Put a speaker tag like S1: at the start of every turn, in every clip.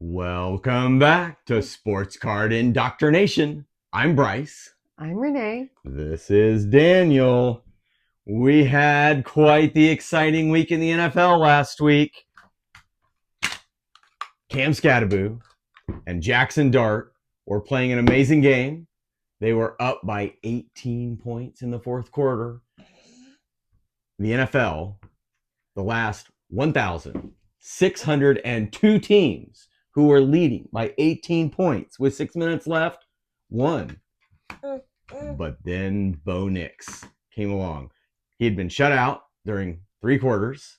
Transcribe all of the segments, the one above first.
S1: Welcome back to Sports Card Indoctrination. I'm Bryce.
S2: I'm Renee.
S1: This is Daniel. We had quite the exciting week in the NFL last week. Cam Scatterbo and Jackson Dart were playing an amazing game. They were up by 18 points in the fourth quarter. The NFL, the last 1,602 teams who were leading by 18 points with 6 minutes left, won. But then Bo Nix came along. He had been shut out during 3 quarters.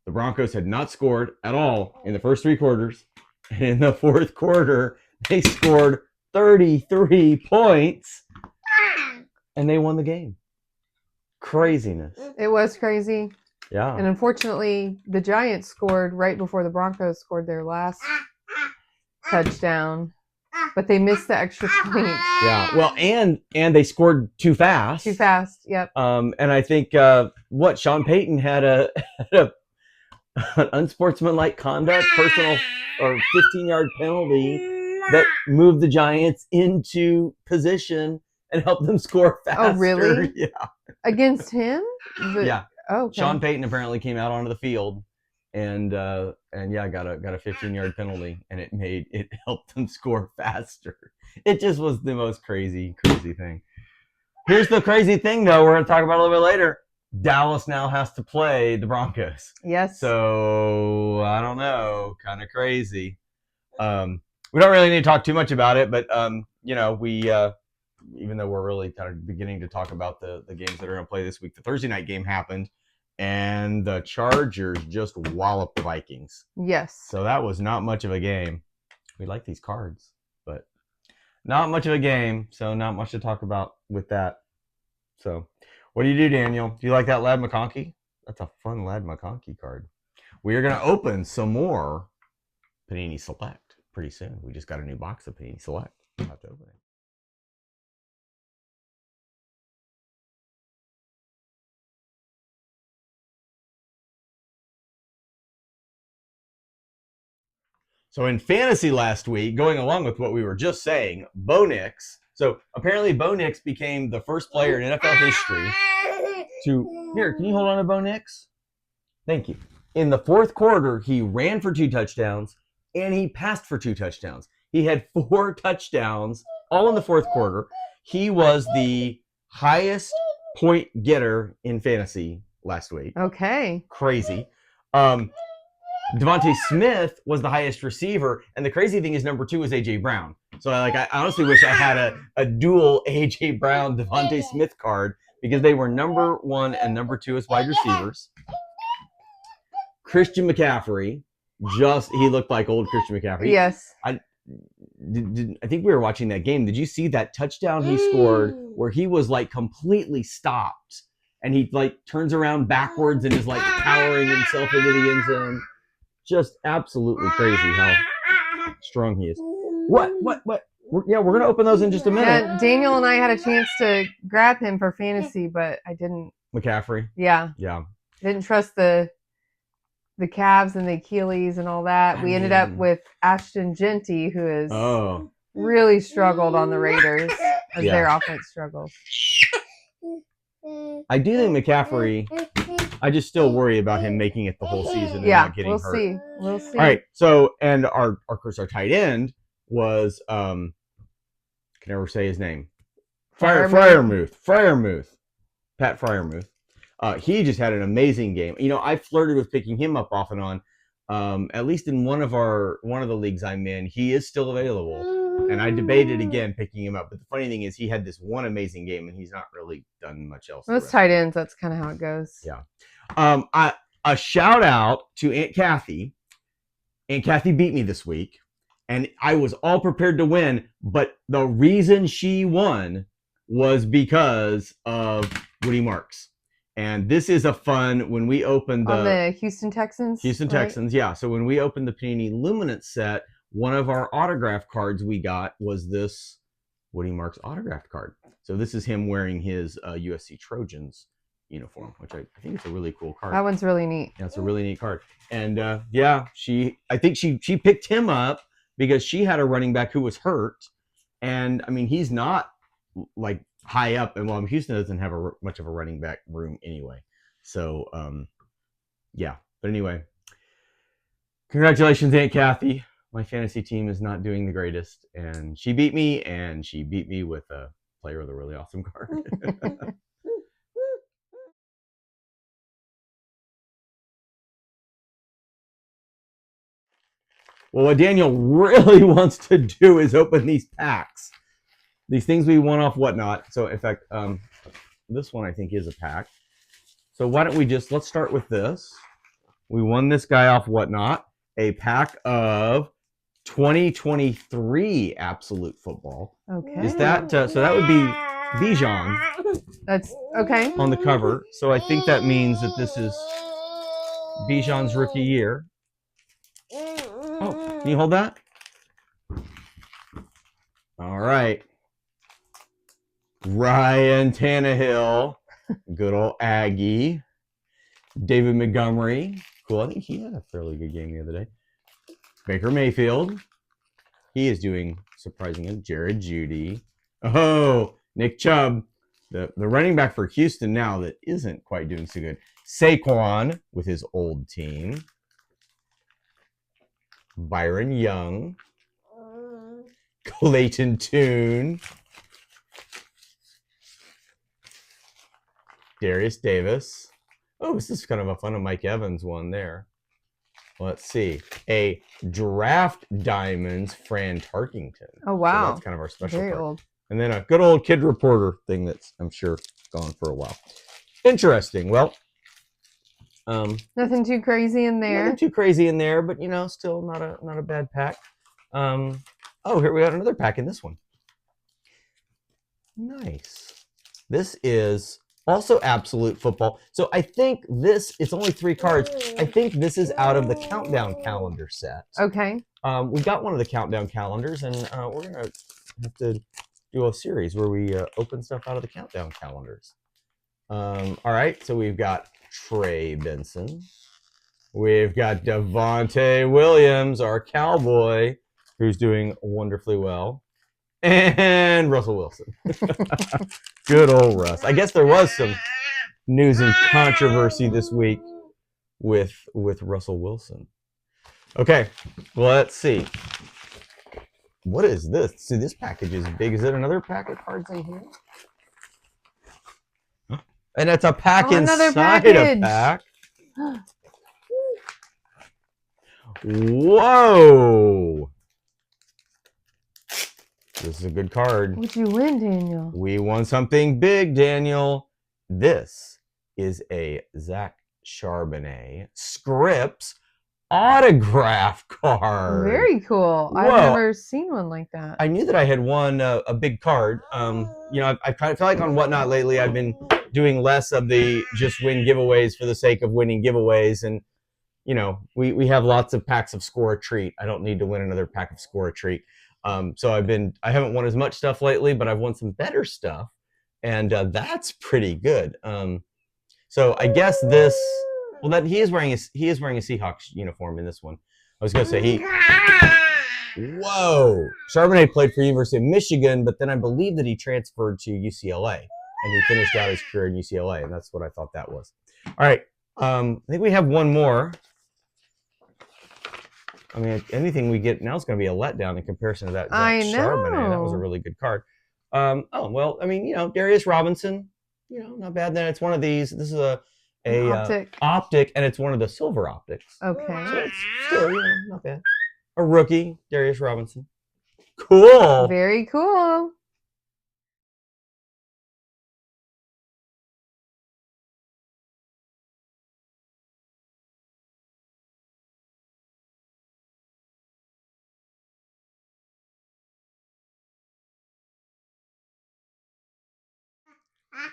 S1: The Broncos had not scored at all in the first 3 quarters. And in the fourth quarter, they scored 33 points. And they won the game. Craziness.
S2: It was crazy.
S1: Yeah.
S2: And unfortunately, the Giants scored right before the Broncos scored their last touchdown. But they missed the extra point.
S1: Yeah. Well, and they scored too fast.
S2: Too fast, yep.
S1: And I think Sean Payton had an unsportsmanlike conduct, personal or 15-yard penalty that moved the Giants into position and helped them score faster.
S2: Oh, really?
S1: Yeah.
S2: Against him?
S1: Yeah.
S2: Oh, okay.
S1: Sean Payton apparently came out onto the field and got a 15-yard penalty, and it helped them score faster. It just was the most crazy thing. Here's the crazy thing, though. We're going to talk about it a little bit later. Dallas now has to play the Broncos.
S2: Yes.
S1: So I don't know, kind of crazy. We don't really need to talk too much about it, but we even though we're really kind of beginning to talk about the games that are going to play this week, the Thursday night game happened, and the Chargers just walloped the Vikings.
S2: Yes.
S1: So that was not much of a game. We like these cards, but not much of a game, so not much to talk about with that. So what do you do, Daniel? Do you like that Ladd McConkey? That's a fun Ladd McConkey card. We are going to open some more Panini Select pretty soon. We just got a new box of Panini Select. We'll have to open it. So in fantasy last week, going along with what we were just saying, Bo Nix. So apparently Bo Nix became the first player in NFL history to... Here, can you hold on to Bo Nix? Thank you. In the fourth quarter, he ran for 2 touchdowns, and he passed for 2 touchdowns. He had 4 touchdowns, all in the fourth quarter. He was the highest point getter in fantasy last week.
S2: Okay.
S1: Crazy. Devontae Smith was the highest receiver, and the crazy thing is number 2 is A.J. Brown. So I honestly wish I had a dual A.J. Brown Devontae Smith card, because they were number 1 and number 2 as wide receivers. Christian McCaffrey, he looked like old Christian McCaffrey.
S2: Yes.
S1: I think we were watching that game. Did you see that touchdown he scored where he was like completely stopped, and he like turns around backwards and is like powering himself into the end zone? Just absolutely crazy how strong he is. What? We're going to open those in just a minute.
S2: Yeah, Daniel and I had a chance to grab him for fantasy, but I didn't.
S1: McCaffrey?
S2: Yeah.
S1: Yeah.
S2: Didn't trust the calves and the Achilles and all that. We ended up with Ashton Genty, who has really struggled on the Raiders as their offense struggles.
S1: I do think McCaffrey, I just still worry about him making it the whole season and not getting hurt.
S2: We'll see.
S1: All right. So, and our tight end was, can never say his name. Freiermuth. Pat Freiermuth. He just had an amazing game. I flirted with picking him up off and on. At least in one of the leagues I'm in, he is still available. And I debated again picking him up. But the funny thing is he had this one amazing game, and he's not really done much else.
S2: Most tight ends, that's kind of how it goes.
S1: Yeah. A shout out to Aunt Kathy. Aunt Kathy beat me this week, and I was all prepared to win. But the reason she won was because of Woody Marks. And this is a fun, when we opened
S2: the Houston Texans.
S1: Texans, yeah. So when we opened the Panini Luminance set, one of our autograph cards we got was this Woody Marks autographed card. So this is him wearing his USC Trojans uniform, which I think it's a really cool card.
S2: That one's really neat.
S1: Yeah, it's a really neat card. And I think she picked him up because she had a running back who was hurt. And I mean, he's not like high up, and well, Houston doesn't have much of a running back room anyway. So yeah. But anyway, congratulations, Aunt Kathy. My fantasy team is not doing the greatest, and she beat me, with a player with a really awesome card. Well, what Daniel really wants to do is open these packs. These things we won off Whatnot. So, in fact, this one I think is a pack. So why don't we let's start with this. We won this guy off Whatnot. A pack of 2023 Absolute Football.
S2: Okay.
S1: Is that, so that would be Bijan.
S2: That's okay.
S1: On the cover. So I think that means that this is Bijan's rookie year. Oh, can you hold that? All right. Ryan Tannehill. Good old Aggie. David Montgomery. Cool. I think he had a fairly good game the other day. Baker Mayfield. He is doing surprisingly. Jared Judy. Oh, Nick Chubb. The running back for Houston now that isn't quite doing so good. Saquon with his old team. Byron Young. Clayton Tune. Darius Davis. Oh, this is kind of a fun Mike Evans one there. Let's see. A Draft Diamonds Fran Tarkington.
S2: Oh, wow.
S1: So that's kind of our special
S2: Very
S1: card.
S2: old.
S1: And then a good old Kid Reporter thing that's, I'm sure, gone for a while. Interesting. Well,
S2: nothing too crazy in there.
S1: Nothing too crazy in there, but, still not a bad pack. Oh, here we got another pack in this one. Nice. This is also Absolute Football. So I think it's only 3 cards. I think this is out of the Countdown Calendar set.
S2: Okay.
S1: We got one of the Countdown Calendars, and we're going to have to do a series where we open stuff out of the Countdown Calendars. All right, so we've got Trey Benson. We've got Devontae Williams, our Cowboy, who's doing wonderfully well. And Russell Wilson. Good old Russ. I guess there was some news and controversy this week with Russell Wilson. Okay, let's see. What is this? See, this package is big. Is it another pack of cards in here? And it's a pack inside a pack. Whoa! This is a good card.
S2: What'd you win, Daniel?
S1: We won something big, Daniel. This is a Zach Charbonnet Scripps autograph card.
S2: Very cool. I've never seen one like that.
S1: I knew that I had won a big card. I kind of feel like on Whatnot lately, I've been doing less of the just win giveaways for the sake of winning giveaways. And, we have lots of packs of Score a Treat. I don't need to win another pack of Score a Treat. So I haven't won as much stuff lately, but I've won some better stuff, and that's pretty good. So I guess this. Well, that he is wearing a Seahawks uniform in this one. I was gonna say Whoa! Charbonnet played for University of Michigan, but then I believe that he transferred to UCLA, and he finished out his career in UCLA, and that's what I thought that was. All right, I think we have one more. I mean, anything we get now is going to be a letdown in comparison to that Charbonnet. That was a really good card. Darius Robinson, not bad. Then it's one of these. This is a optic, and it's one of the silver optics.
S2: Okay.
S1: So it's still, not bad. A rookie, Darius Robinson. Cool.
S2: Very cool.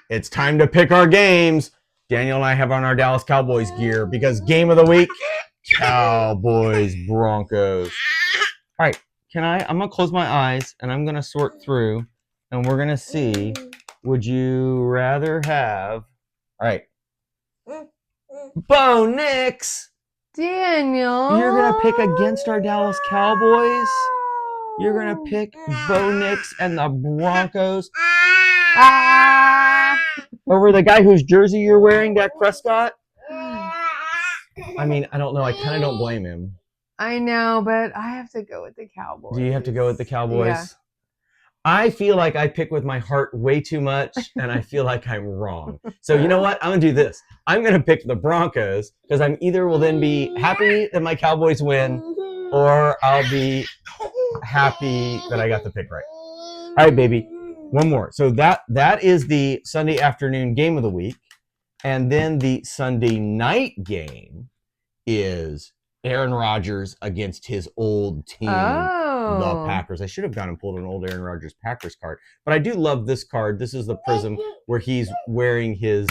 S1: It's time to pick our games. Daniel and I have on our Dallas Cowboys gear because game of the week, Cowboys-Broncos. All right, I'm going to close my eyes and I'm going to sort through and we're going to see, would you rather have All right. Bo Nix.
S2: Daniel.
S1: You're going to pick against our Dallas Cowboys. You're going to pick Bo Nix and the Broncos over the guy whose jersey you're wearing, Dak Prescott. I mean, I don't know. I kind of don't blame him.
S2: I know, but I have to go with the Cowboys.
S1: Do you have to go with the Cowboys?
S2: Yeah.
S1: I feel like I pick with my heart way too much, and I feel like I'm wrong. So you know what? I'm going to do this. I'm going to pick the Broncos because I'm either will then be happy that my Cowboys win, or I'll be happy that I got the pick right. All right, baby. One more. So that is the Sunday afternoon game of the week. And then the Sunday night game is Aaron Rodgers against his old team, the Packers. I should have gone and pulled an old Aaron Rodgers Packers card. But I do love this card. This is the prism where he's wearing his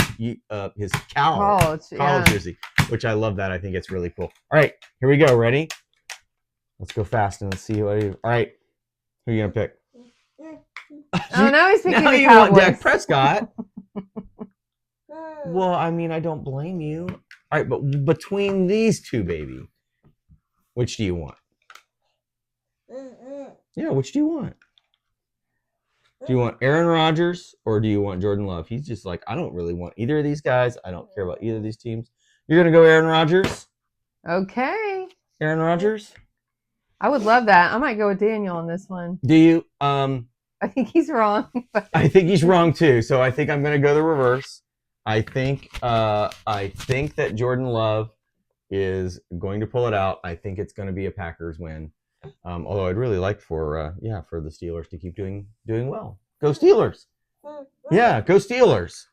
S1: college jersey, which I love that. I think it's really cool. All right, here we go. Ready? Let's go fast and let's see what he... All right, who are you going to pick?
S2: Oh, now he's picking the Cowboys.
S1: Now you want Dak Prescott. Well, I mean, I don't blame you. All right, but between these two, baby, which do you want? Yeah, which do you want? Do you want Aaron Rodgers or do you want Jordan Love? He's just like, I don't really want either of these guys. I don't care about either of these teams. You're going to go Aaron Rodgers?
S2: Okay.
S1: Aaron Rodgers?
S2: I would love that. I might go with Daniel on this one.
S1: Do you?
S2: I think he's wrong.
S1: I think he's wrong too. So I think I'm going to go the reverse. I think that Jordan Love is going to pull it out. I think it's going to be a Packers win. Although I'd really like for the Steelers to keep doing well. Go Steelers! Yeah, go Steelers!